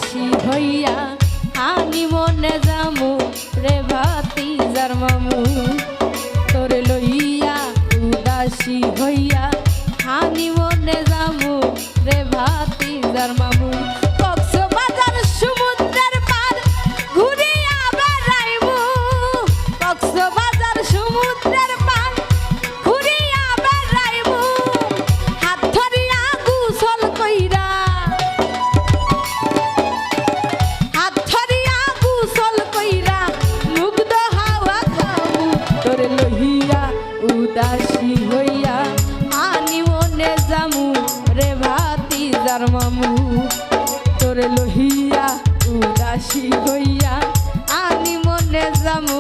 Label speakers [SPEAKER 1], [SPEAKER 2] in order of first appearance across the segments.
[SPEAKER 1] উদাসী হইয়া আনি মনে যামু রে ভাতিজার মামু তোরে লইয়া উদাসী হইয়া আনি মনে যামু রে ভাতিজার মামু কক্সবাজার সমুদ্রের পার ঘুরিয়া বেড়াইমু কক্সবাজার সমুদ্রের পার ঘুরিয়া বেড়াইমু হাত ধরিয়া গোসল কইরা হাত ধরিয়া গোসল কইরা মুগ্ধ হাওয়া খামু তোরে লইয়া উদাসী হইয়া আনি মনে যামু রে ভাতিজার মামু তোরে লইয়া উদাসী হইয়া আনি মনে যামু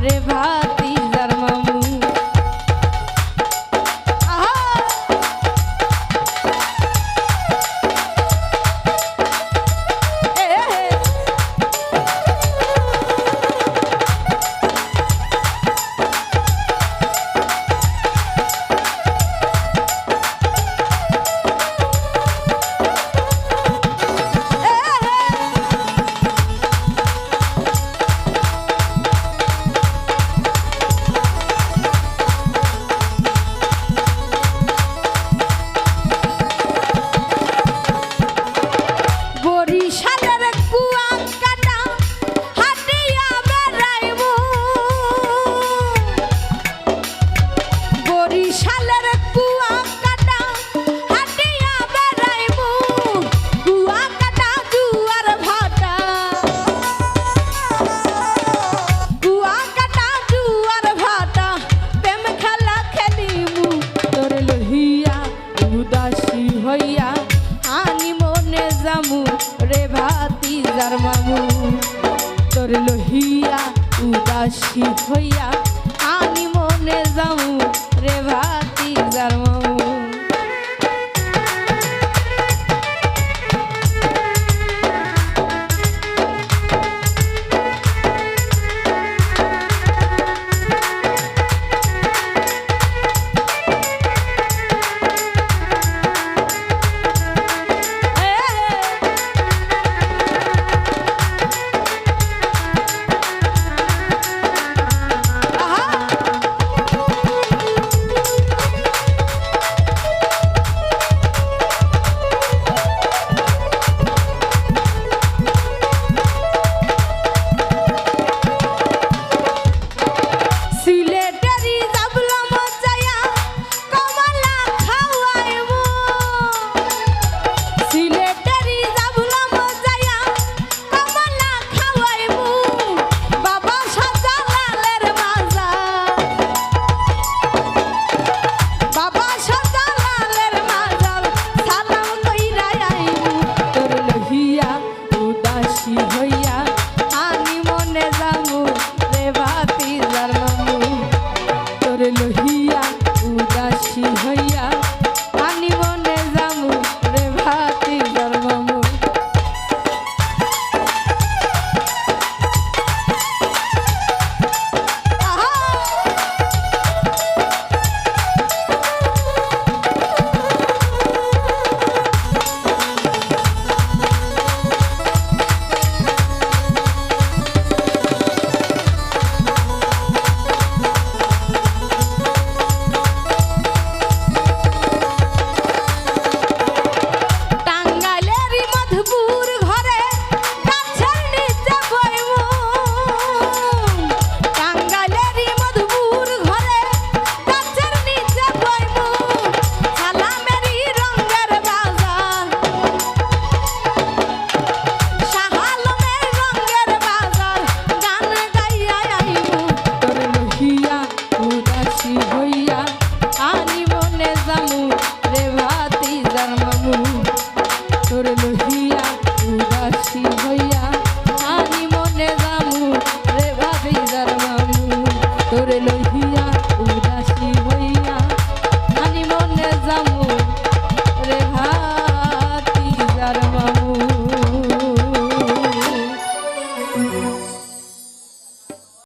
[SPEAKER 1] রে ভাতিজার মামু উদাসী হইয়া আনি মনে যামু রে ভাতিজার মামু তোর লহিয়া উদাসী হইয়া আনি মনে যামু